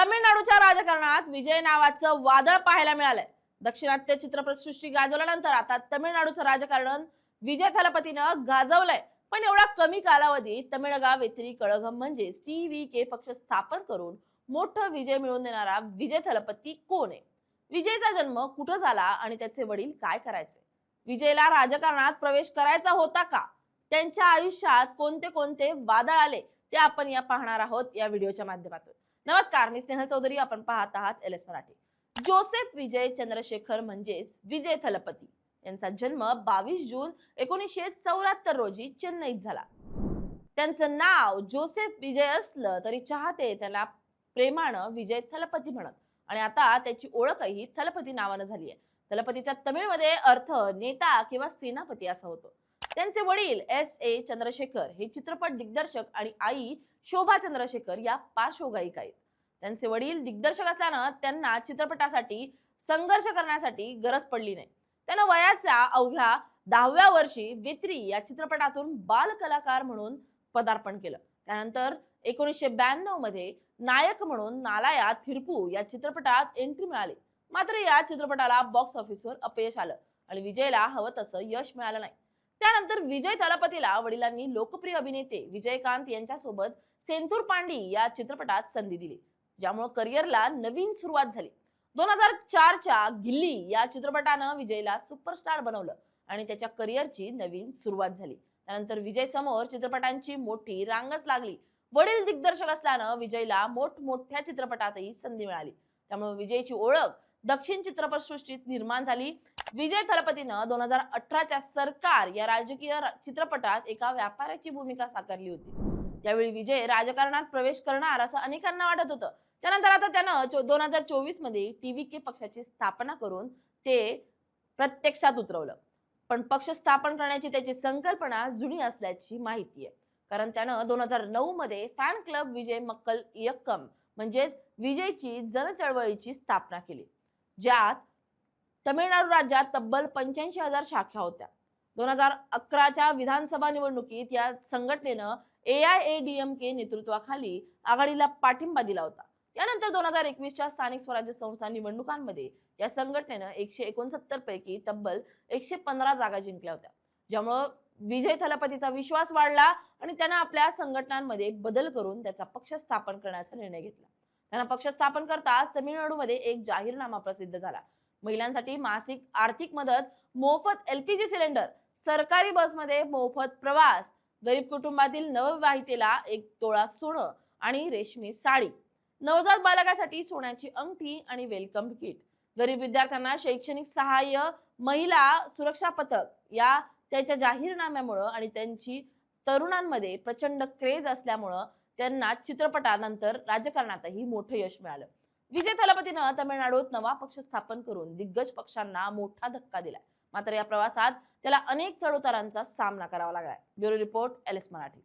तमिळनाडूच्या राजकारणात विजय नावाचं वादळ पाहायला मिळालंय। दक्षिणात्य चित्रपटसृष्टी गाजवल्यानंतर आता तमिळनाडूचं राजकारण विजय थलपतीनं गाजवलंय। पण एवढा कमी कालावधीत तमिळगा वेत्री कळघम म्हणजेच टीव्हीके पक्ष स्थापन करून मोठं विजय मिळवून देणारा विजय थलपती कोण आहे? विजयचा जन्म कुठं झाला आणि त्याचे वडील काय करायचे? विजयला राजकारणात प्रवेश करायचा होता का? त्यांच्या आयुष्यात कोणते कोणते वादळ आले ते आपण या पाहणार आहोत या व्हिडिओच्या माध्यमातून। नमस्कार, मी स्नेहल चौधरी, आपण पाहत आहात एलएस मराठी। जोसेफ विजय चंद्रशेखर म्हणजेच विजय थलपती यांचा जन्म 22 जून 1974 रोजी चेन्नईत झाला। त्यांचं नाव जोसेफ विजय असलं तरी चाहते त्याला प्रेमानं विजय थलपती म्हणत आणि आता त्याची ओळखही थलपती नावानं झाली आहे। थलपतीचा तमिळमध्ये अर्थ नेता किंवा सेनापती असा होतो। त्यांचे वडील S.A. चंद्रशेखर हे चित्रपट दिग्दर्शक आणि आई शोभा चंद्रशेखर या पार्श्वगायिका आहेत। त्यांचे वडील दिग्दर्शक असल्यानं त्यांना चित्रपटासाठी संघर्ष करण्यासाठी गरज पडली नाही। त्यांना वयाच्या अवघ्या 10व्या वर्षी वेत्री या चित्रपटातून बाल कलाकार म्हणून पदार्पण केलं। त्यानंतर 1992 मध्ये नायक म्हणून नालाया थिरपू या चित्रपटात एंट्री मिळाली। मात्र या चित्रपटाला बॉक्स ऑफिसवर अपयश आलं आणि विजयला हवं तसं यश मिळालं नाही। त्यानंतर विजय थलपतीला वडिलांनी लोकप्रिय अभिनेते विजयकांत यांच्यासोबत सेंथूर पांडी या चित्रपटात संधी दिली, ज्यामुळे करिअरला नवीन सुरुवात झाली। 2004 च्या गिल्ली या चित्रपटानं विजयला सुपरस्टार बनवलं आणि त्याच्या करिअरची नवीन सुरुवात झाली। त्यानंतर विजय समोर चित्रपटांची मोठी रांगच लागली। वडील दिग्दर्शक असल्यानं विजयला मोठमोठ्या चित्रपटातही संधी मिळाली, त्यामुळे विजयची ओळख दक्षिण चित्रपटसृष्टीत निर्माण झाली। विजय थलपतीनं 2018 च्या सरकार या राजकीय चित्रपटात एका व्यापाऱ्याची भूमिका साकारली होती। त्यावेळी विजय राजकारणात प्रवेश करणार असं अनेकांना वाटत होतं। त्यानंतर आता त्यानं 2024 मध्ये टीव्हीके पक्षाची स्थापना करून ते प्रत्यक्षात उतरवलं। पण पक्ष स्थापन करण्याची त्याची संकल्पना जुनी असल्याची माहिती आहे, कारण त्यानं 2009 मध्ये फॅन क्लब विजय मक्कल इयक्कम म्हणजेच विजयची जनचळवळीची स्थापना केली, ज्यात तमिळनाडू राज्यात तब्बल 85,000 शाखा होत्या। 2011 च्या विधानसभा निवडणुकीत या संघटनेनं AIADMK नेतृत्वाखाली आघाडीला पाठिंबा दिला होता। यानंतर 2021 च्या स्थानिक स्वराज्य संस्था निवडणुकांमध्ये या संघटनेनं 169 पैकी तब्बल 115 जागा जिंकल्या होत्या, ज्यामुळे विजय थलपतीचा विश्वास वाढला आणि त्यानं आपल्या संघटनांमध्ये बदल करून त्याचा पक्ष स्थापन करण्याचा निर्णय घेतला। त्यांना पक्ष स्थापन करताच तमिळनाडूमध्ये एक जाहीरनामा प्रसिद्ध झाला। महिलांसाठी मासिक आर्थिक मदत, मोफत LPG सिलेंडर, सरकारी बसमध्ये मोफत प्रवास, गरीब कुटुंबातील नवविवाहितेला 1 तोळा सोनं आणि रेशमी साडी, नवजात बालकासाठी सोन्याची अंगठी आणि वेलकम किट, गरीब विद्यार्थ्यांना शैक्षणिक सहाय्य, महिला सुरक्षा पथक या त्याच्या जाहीरनाम्यामुळे आणि त्यांची तरुणांमध्ये प्रचंड क्रेज असल्यामुळे त्यांना चित्रपटानंतर राजकारणातही मोठं यश मिळालं। विजय थलपतीनं तमिळनाडूत नवा पक्ष स्थापन करून दिग्गज पक्षांना मोठा धक्का दिलाय। मात्र या प्रवासात त्याला अनेक चढउतारांचा सामना करावा लागलाय। Bureau report, LS Marathi.